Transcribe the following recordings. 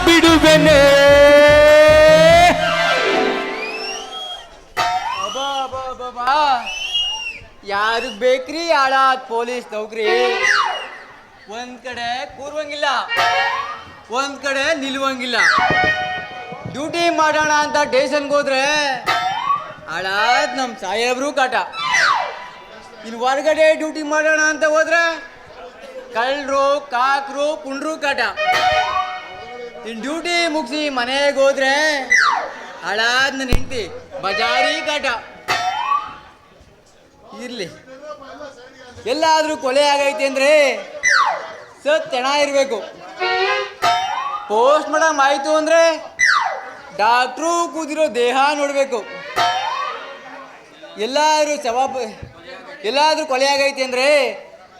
ಬಿಡುವೆನೆ. ಯಾರಿಗ್ ಬೇಕ್ರಿ ಹಾಳಾದ್ ಪೊಲೀಸ್ ನೌಕರಿ? ಒಂದ್ ಕಡೆ ಕೂರುವಂಗಿಲ್ಲ, ಒಂದ್ ಕಡೆ ನಿಲ್ಲುವಂಗಿಲ್ಲ. ಡ್ಯೂಟಿ ಮಾಡೋಣ ಅಂತ ಸ್ಟೇಷನ್ಗೆ ಹೋದ್ರೆ ಹಾಳಾದ್ ನಮ್ ಸಾಹೇಬ್ರು ಕಾಟ. ಇನ್ನು ಹೊರಗಡೆ ಡ್ಯೂಟಿ ಮಾಡೋಣ ಅಂತ ಹೋದ್ರೆ ಕಳ್ಳರು, ಕಾಕರು, ಪುಂಡ್ರು ಕಾಟ. ಇನ್ನು ಡ್ಯೂಟಿ ಮುಗಿಸಿ ಮನೆಗೆ ಹೋದ್ರೆ ಹಾಳಾದ್ ನನ್ನ ಹೆಂಡತಿ ಬಜಾರಿ ಕಾಟ. ಇರ್ಲಿ, ಎಲ್ಲಾದ್ರೂ ಕೊಲೆ ಆಗೈತೆ ಅಂದ್ರೆ ಸತ್ಯಣ ಇರಬೇಕು. ಪೋಸ್ಟ್ ಮಾರ್ಟಮ್ ಆಯ್ತು ಅಂದ್ರೆ ಡಾಕ್ಟ್ರು ಕೂದಿರೋ ದೇಹ ನೋಡಬೇಕು. ಎಲ್ಲಾದ್ರೂ ಕೊಲೆ ಆಗೈತೆ ಅಂದ್ರೆ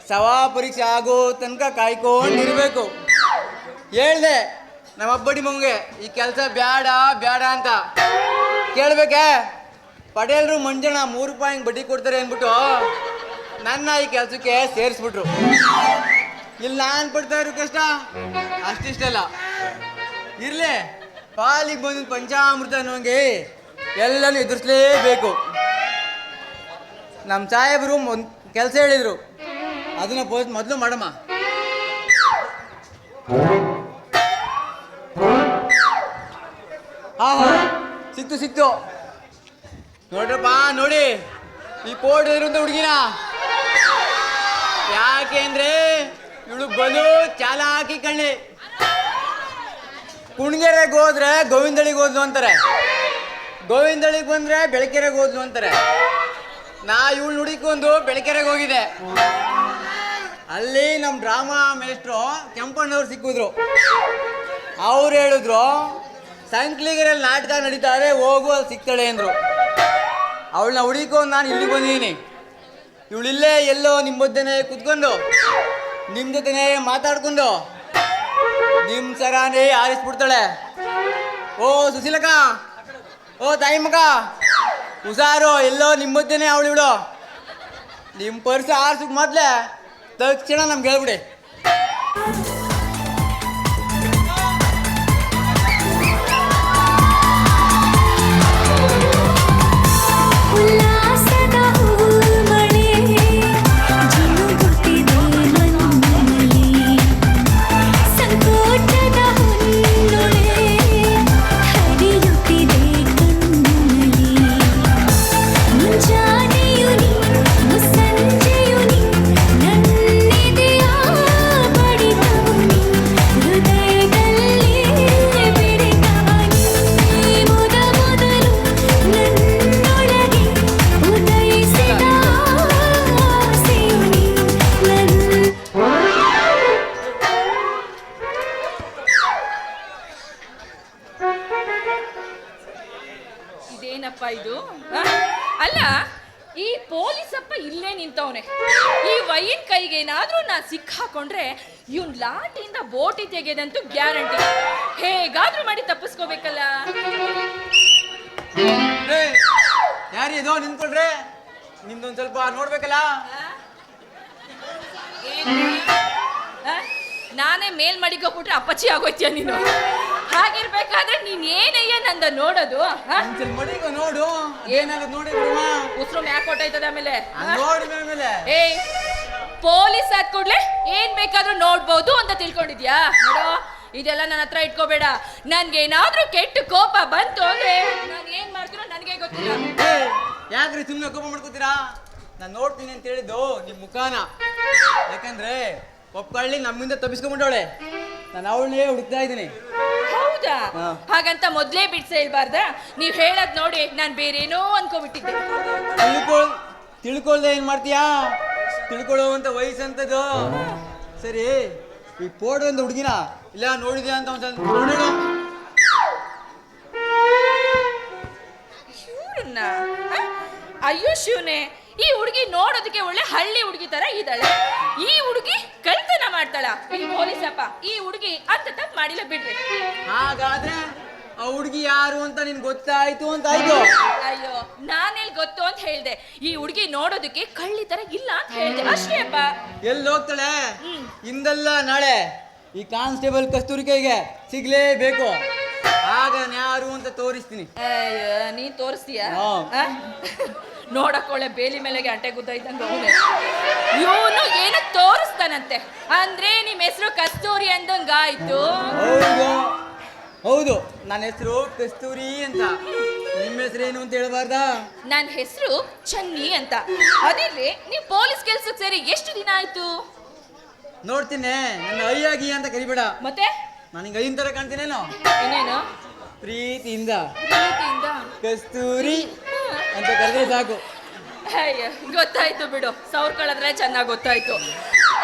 ಶವ ಪರೀಕ್ಷೆ ಆಗೋ ತನಕ ಕಾಯ್ಕೊಂಡಿರ್ಬೇಕು. ಹೇಳ್ದೆ ನಮ್ಮ ಅಬ್ಬಡಿ ಮಂಗೆ ಈ ಕೆಲಸ ಬ್ಯಾಡ ಬ್ಯಾಡ ಅಂತ. ಕೇಳ್ಬೇಕೆ? ಪಟೇಲ್ರು ಮಂಜಣ್ಣ 3 ರೂಪಾಯಿ ಬಡ್ಡಿ ಕೊಡ್ತಾರೆ ಅಂದ್ಬಿಟ್ಟು ನನ್ನ ಈ ಕೆಲಸಕ್ಕೆ ಸೇರಿಸ್ಬಿಟ್ರು. ಇಲ್ಲಿ ನಾನು ಪಡ್ತಾ ಇರೋ ಕಷ್ಟ ಅಷ್ಟಿಷ್ಟಲ್ಲ. ಇರ್ಲಿ, ಪಾಲಿಗೆ ಬಂದಿದ್ದ ಪಂಚಾಮೃತ ಅನ್ನೋಂಗೆ ಎಲ್ಲನೂ ಎದುರಿಸಲೇಬೇಕು. ನಮ್ಮ ಸಾಹೇಬರು ಒಂದು ಕೆಲಸ ಹೇಳಿದರು, ಅದನ್ನ ಮೊದಲು ಮಾಡಮ್ಮ. ಹಾ ಸಿಕ್ತು ನೋಡ್ರಪ್ಪ, ನೋಡಿ ಈ ಪೋರ್ಟ್ ಇರುವಂತ ಹುಡುಗಿನ. ಯಾಕೆ ಅಂದ್ರೆ ಇವಳು ಬಲು ಚಾಲಾಕಿ ಕಣ್ಣಿ. ಕುಣಗೆರೆಗೆ ಹೋದ್ರೆ ಗೋವಿಂದಳಿಗೆ ಹೋದ್ಲು ಅಂತಾರೆ, ಗೋವಿಂದಳಿಗೆ ಬಂದ್ರೆ ಬೆಳಕೆರೆಗೆ ಹೋದ್ಲು ಅಂತಾರೆ. ನಾ ಇವಳು ನುಡಿಕೊಂಡು ಬೆಳಕೆರೆಗೆ ಹೋಗಿದೆ. ಅಲ್ಲಿ ನಮ್ಮ ಡ್ರಾಮಾ ಮೇಸ್ಟ್ರು ಕೆಂಪಣ್ಣವ್ರು ಸಿಕ್ಕಿದ್ರು. ಅವ್ರು ಹೇಳಿದ್ರು, ಸಂಕ್ಲಿಗೆರೆಯಲ್ಲಿ ನಾಟಕ ನಡೀತಾರೆ, ಹೋಗು ಅಲ್ಲಿ ಸಿಗ್ತಾಳೆ ಅಂದರು. ಅವಳನ್ನ ಹುಡುಕೊಂಡು ನಾನು ಇಲ್ಲಿಗೆ ಬಂದಿದ್ದೀನಿ. ಇವಳಿಲ್ಲೇ ಎಲ್ಲೋ ನಿಮ್ಮ ಮಧ್ಯೆ ಕುತ್ಕೊಂಡು ನಿಮ್ಮ ಜೊತೆನೇ ಮಾತಾಡ್ಕೊಂಡು ನಿಮ್ಮ ಸರಾನೇ ಆರಿಸ್ಬಿಡ್ತಾಳೆ. ಓ ಸುಶೀಲಕ್ಕ, ಓ ತಾಯಿ ಮಗ, ಹುಷಾರು, ಎಲ್ಲೋ ನಿಮ್ಮ ಮಧ್ಯೆ ಅವಳು ಇವಳು. ನಿಮ್ಮ ಪರ್ಸು ಆರಿಸಿದ ಮೊದಲೇ ತಕ್ಷಣ ನಮ್ಗೆ ಹೇಳ್ಬಿಡಿ. ಇದು ಅಲ್ಲ, ಈ ಪೊಲೀಸಪ್ಪ ಇಲ್ಲೇ ನಿಂತವನೆ. ಈ ವೈನ್ ಕೈಗೆ ಏನಾದ್ರೂ ನಾ ಸಿಕ್ಕಾಕೊಂಡ್ರೆ ಇವನ್ ಲಾಟಿಯಿಂದ ಬೋಟಿ ತೆಗೆದಂತೂ ಗ್ಯಾರಂಟಿ. ಹೇಗಾದ್ರೂ ಮಾಡಿ ತಪ್ಪಿಸ್ಕೋಬೇಕಲ್ಲ. ಯಾರಿದೋ ನಿಂತ್ಕೊಳ್ರೆ, ನಿಮ್ದೊಂದ್ ಸ್ವಲ್ಪ ನೋಡ್ಬೇಕಲ್ಲ. ನಾನೇ ಮೇಲ್ ಮಡಿಕೊಬಿಟ್ರೆ ಅಪ್ಪಚ್ಚಿ ಆಗೋಯ್ತೀಯ ನೀನು. ಹಾಗಿರ್ಬೇಕಾದ್ರೆ ನೀನ್ ಏನಯ್ಯ ನಂದ ನೋಡೋದು? ನೋಡು, ಏನಾದ್ರು ನೋಡಿ ಉಸ್ರು ಮ್ಯಾಕ್ ಹೊಟ್ಟೈತದ ಆಮೇಲೆ. ಏ ಪೊಲೀಸ್ ಆದ್ ಕೂಡ್ಲೆ ಏನ್ ಬೇಕಾದ್ರೂ ನೋಡ್ಬೋದು ಅಂತ ತಿಳ್ಕೊಂಡಿದ್ಯಾ? ನೋಡೋ, ಇದೆಲ್ಲ ನನ್ನ ಹತ್ರ ಇಟ್ಕೋಬೇಡ. ನನ್ಗೇನಾದ್ರೂ ಕೆಟ್ಟ ಕೋಪ ಬಂತು ಅಂದ್ರೆ ನಾನು ಏನ್ ಮಾಡ್ತೀನೋ ನನಗೆ ಗೊತ್ತಿಲ್ಲ. ಯಾಕ್ರಿ ಸುಮ್ಮನೆ ಕೋಪ ಮಾಡ್ಕೋತೀರಾ? ನಾನು ನೋಡ್ತೀನಿ ಅಂತ ಹೇಳಿದ್ದು ನಿಮ್ ಮುಖಾನ. ಯಾಕಂದ್ರೆ ಒಪ್ಪಳ್ಳಿ ನಮ್ಮಿಂದ ತಪ್ಪಿಸ್ಕೊಂಡ್ಬಿಟ್ಟವಳೆ, ನಾನು ಅವಳನ್ನೇ ಹುಡುಕ್ತಾ ಇದ್ದೀನಿ. ಹೌದಾ? ಹಾಗಂತ ಮೊದ್ಲೇ ಬಿಡ್ಸ ಹೇಳ್ಬಾರ್ದ? ನೀವ್ ಹೇಳದ್ ನೋಡಿ ನಾನ್ ಬೇರೇನೋ ಅನ್ಕೋಬಿಟ್ಟಿದ್ದೆ. ತಿಳ್ಕೊಳ್ದೆ ಏನ್ ಮಾಡ್ತೀಯಾ? ತಿಳ್ಕೊಳ್ಳುವಂತ ವಯಸ್ಸಂತದ್ದು. ಸರಿ, ಈ ಪೋಡ್ ಒಂದು ಹುಡುಗಿನ ಇಲ್ಲ ನೋಡಿದ್ಯಾ ಅಂತ ಒಂದ್ಸಲ ನೋಡೋಣ. ಅಯ್ಯೋ ಶಿವನೇ, ಈ ಹುಡುಗಿ ನೋಡೋದಕ್ಕೆ ಒಳ್ಳೆ ಹಳ್ಳಿ ಹುಡುಗಿ ತರ ಇದ್ದಾಳೆ. ಈ ಹುಡುಗಿ ಕಳ್ತನ ಮಾಡ್ತಾಳ. ಈ ಪೊಲೀಸಪ್ಪ ಈ ಹುಡುಗಿ ಅಂತ ತಪ್ಪು ಮಾಡಿಲ್ಲ ಬಿಡ್ರಿ. ಹಾಗಾದ್ರೆ ಆ ಹುಡುಗಿ ಯಾರು ಅಂತ ನಿನ್ ಗೊತ್ತಾಯ್ತು ಅಂತ ಆಯ್ತು. ಅಯ್ಯೋ, ನಾನೆಲ್ ಗೊತ್ತು ಅಂತ ಹೇಳ್ದೆ. ಈ ಹುಡುಗಿ ನೋಡೋದಕ್ಕೆ ಕಳ್ಳಿ ತರ ಇಲ್ಲ ಅಂತ ಹೇಳ್ದೆ ಅಷ್ಟೇ ಅಪ್ಪ. ಎಲ್ಲಿ ಹೋಗ್ತಾಳೆ? ಇಂದಲ್ಲ ನಾಳೆ ಈ ಕಾನ್ಸ್ಟೇಬಲ್ ಕಸ್ತೂರಿ ಕೈಗೆ ಸಿಗ್ಲೇಬೇಕು. ಆಗ ನಾನು ಯಾರು ಅಂತ ತೋರಿಸ್ತೀನಿ. ಅಯ್ಯೋ, ನೀನ್ ತೋರಿಸ್ತೀಯ? ಹಾ. ನೋಡಕ್ಕೊಳ್ಳೆ ಬೇಲಿ ಮೇಲೆಗೆ ಅಂಟೆ ಗುದ್ದ ಇದ್ದಂಗೆ ಅವನೇ. ಇವನು ಏನು ತೋರಿಸ್ತಾನಂತೆ ಅಂದ್ರೆ ನಿಮ್ ಹೆಸರು ಕಸ್ತೂರಿ ಅಂದಂಗಾಯ್ತು. ಹೌದು ಹೌದು, ನನ್ನ ಹೆಸರು ಕಸ್ತೂರಿ ಅಂತ. ನಿಮ್ಮ ಹೆಸರೇನು ಅಂತ ಹೇಳ್ಬಾರ್ದಾ? ನನ್ನ ಹೆಸರು ಚನ್ನಿ ಅಂತ. ಅದಿರ್ಲಿ, ನೀವು ಪೊಲೀಸ್ ಕೆಲ್ಸಕ್ಕೆ ಸೇರಿ ಎಷ್ಟು ದಿನ ಆಯ್ತು? ನೋಡ್ತೀನಿ, ನನ್ನ ಅಯ್ಯಾಗಿ ಅಂತ ಕರಿಬೇಡ. ಮತ್ತೆ ನನಗೆ ಐನ್ ತರ ಕಾಣ್ತೀನೇನೋ. ಇನ್ನೇನು? ಪ್ರೀತಿಯಿಂದ ಪ್ರೀತಿಯಿಂದ ಕಸ್ತೂರಿ ಅಂತ ಕರೆದ್ರೆ ಸಾಕು. ಅಯ್ಯ, ಗೊತ್ತಾಯ್ತು ಬಿಡು, ಸೌರ್ಕೊಳ್ಳೋದ್ರೆ ಚೆನ್ನಾಗಿ ಗೊತ್ತಾಯ್ತು.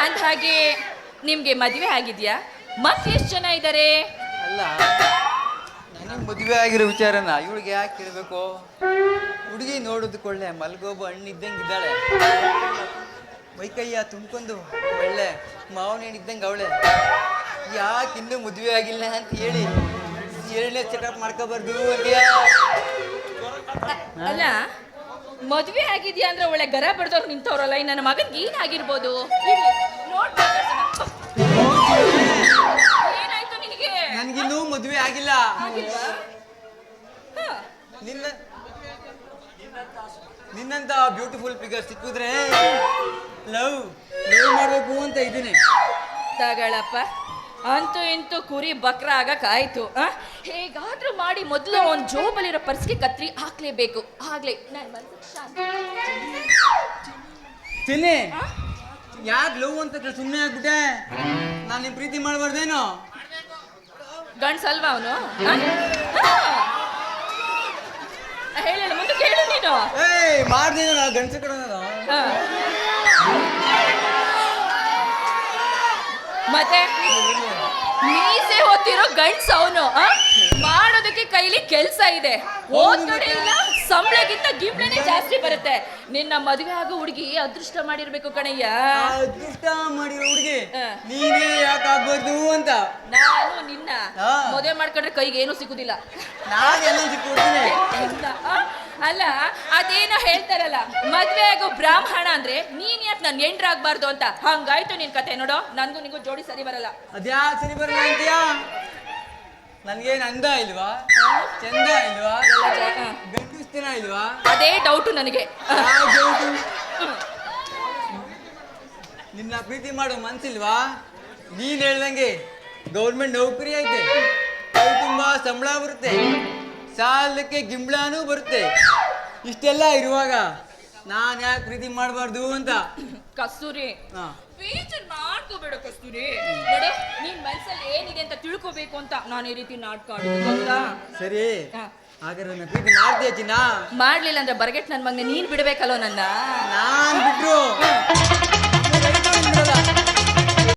ಅಂದ ಹಾಗೆ ನಿಮ್ಗೆ ಮದುವೆ ಆಗಿದ್ಯಾ? ಮತ್ತೆ ಎಷ್ಟು ಜನ ಇದ್ದಾರೆ? ಅಲ್ಲ, ನನಗೆ ಮದುವೆ ಆಗಿರೋ ವಿಚಾರನ ಇವಳಿಗೆ ಯಾಕೆ ಕೇಳಬೇಕು? ಹುಡುಗಿ ನೋಡೋದಕ್ಕೊಳ್ಳೆ ಮಲ್ಗೋಬ ಹಣ್ಣಿದ್ದಂಗೆ ಇದ್ದಾಳೆ. ಮೈಕೈಯ ತುಂಬ್ಕೊಂಡು ಒಳ್ಳೆ ಮಾವನೇನು ಇದ್ದಂಗೆ ಅವಳೆ. ಯಾಕೆ ಇನ್ನೂ ಮದುವೆ ಆಗಿಲ್ಲ ಅಂತ ಹೇಳಿ ಎರಡನೇ ಚೆಕಪ್ ಮಾಡ್ಕೋಬಾರ್ದು ಅಂದ್ಯಾ? ಅಲ್ಲ, ಮದುವೆ ಆಗಿದ್ಯಾ ಅಂದ್ರೆ ಒಳ್ಳೆ ಗರ ಬಡ್ದವ್ರು ನಿಂತವ್ರಲ್ಲ, ಈ ನನ್ನ ಮಗನ್ಗೆ ಏನಾಗಿರ್ಬೋದು? ಏನಾಯ್ತು ನಿನಗೆ? ನನ್ಗಿನ್ನೂ ಮದುವೆ ಆಗಿಲ್ಲ. ಆಗಿಲ್ವಾ? ಹ. ನಿನ್ನಂತ ಬ್ಯೂಟಿಫುಲ್ ಫಿಗರ್ ಸಿಕ್ಕಿದ್ರೆ ಲವ್ ಮಾಡಬೇಕು ಅಂತ ಇದ್ದೀನಿ. ತಗಳಪ್ಪ, ಅಂತೂ ಇಂತೂ ಕುರಿ ಬಕ್ರ ಆಗಕ್ಕಾಯ್ತು. ಹೇಗಾದ್ರೂ ಮಾಡಿ ಮೊದಲು ಒಂದು ಜೋಬಲ್ಲಿರೋ ಪರ್ಸ್ಗೆ ಕತ್ರಿ ಹಾಕ್ಲೇಬೇಕು. ಆಗ್ಲೇ ನನ್ನ ಮನಸ್ಸಿಗೆ ಶಾಂತಿ. ಚಿನ್ನಿ, ಯಾಕೆ ಲವ್ ಅಂತ ಸುಮ್ಮನೆ ಆಗ್ಬಿಟ್ಟೆ? ನಾನು ನಿಮ್ ಪ್ರೀತಿ ಮಾಡಬಾರ್ದೇನೋ? ಗಂಡ್ಸಲ್ವಾ ಅವನು? ಹೇಳ ಮುಂದೆ ಕೇಳು ನೀನು. ಮಾಡ್ದೇನ ಗಂಡಸ ಕಡೆ ಮತ್ತೆ ಮೀಸೆ ಹೊತ್ತಿರೋ ಗಂಡ್ಸ ಅವನು. ಮಾಡೋದಕ್ಕೆ ಕೈಲಿ ಕೆಲ್ಸ ಇದೆ, ಓದ್ ಕಡೆ ಇಲ್ಲ, ಸಂಬಳಗಿಂತ ಗಿಂಬಳನೇ ಜಾಸ್ತಿ ಬರುತ್ತೆ. ನಿನ್ನ ಮದುವೆ ಆಗೋ ಹುಡುಗಿ ಅದೃಷ್ಟ ಮಾಡಿರ್ಬೇಕು ಕಣಯ್ಯ. ಅದೃಷ್ಟ ಮಾಡಿರೋ ಹುಡುಗಿ ನೀನೇ ಯಾಕೆ ಆಗ್ಬಾರ್ದು ಅಂತ. ನಾನು ನಿನ್ನ ಮದುವೆ ಮಾಡ್ಕೊಂಡ್ರೆ ಕೈಗೆ ಏನು ಸಿಗುದಿಲ್ಲ. ನಾನೆಲ್ಲ ಸಿಕ್ಕೊಡ್ತೀನಿ. ಅಲ್ಲ, ಅದೇನೋ ಹೇಳ್ತಾರಲ್ಲ, ಮದ್ವೆ ಆಗೋ ಬ್ರಾಹ್ಮಣ ಅಂದ್ರೆ ನೀನ್ ಯಾಕೆ ನನ್ ಎಂಡ್ರಾಗ್ಬಾರ್ದು ಅಂತ. ಹಂಗಾಯ್ತು ನಿನ್ ಕತೆ. ನೋಡೋ, ನನ್ಗೂ ನಿಂಗೂ ಜೋಡಿ ಸರಿ ಬರಲ್ಲ. ಅದ್ಯಾಕೆ ಸರಿ ಬರಲ್ಲ ಅಂತೀಯಾ? ನನ್ಗೇನ್ ಅಂದ ಇಲ್ವಾ? ಚಂದ ಇಲ್ವಾ? ಗಂಡಿಸ್ತೀನ ಇಲ್ವಾ? ಅದೇ ಡೌಟು ನನಗೆ. ನಿನ್ನ ಪ್ರೀತಿ ಮಾಡೋ ಮನ್ಸಿಲ್ವಾ? ನೀನ್ ಹೇಳ್ದಂಗೆ ಗೌರ್ಮೆಂಟ್ ನೌಕರಿ ಐತೆ, ಕೈ ತುಂಬಾ ಸಂಬಳ ಬರುತ್ತೆ, ಸಾಲಕ್ಕೆ ಗಿಂಬಳನೂ ಬರುತ್ತೆ. ಇಷ್ಟೆಲ್ಲ ಇರುವಾಗ ನಾನ್ ಯಾಕೆ ಪ್ರೀತಿ ಮಾಡಬಾರ್ದು ಅಂತ. ಕಸ್ತೂರಿ, ಬೇಜಾರ್ ಮಾಡ್ಕೋಬೇಡ ಕಸ್ತೂರಿ. ನೋಡು, ನಿನ್ ಮನ್ಸಲ್ಲಿ ಏನಿದೆ ಅಂತ ತಿಳ್ಕೋಬೇಕು ಅಂತ ನಾನು ಈ ರೀತಿ ನಾಟಕ ಆಡಿದ್ದು. ಸರಿ, ಹಾಗಾದ್ರೆ ನನ್ನ ಪ್ರೀತಿ ಮಾಡ್ತೀಯ ಚಿನ್ನ? ಮಾಡ್ಲಿಲ್ಲ ಅಂದ್ರೆ ಬರ್ಗೆಟ್ ನನ್ ಮಗನೆ ನೀನ್ ಬಿಡ್ಬೇಕಲ್ಲೋ ನನ್ನ. ನಾನ್ ಬಿಟ್ರು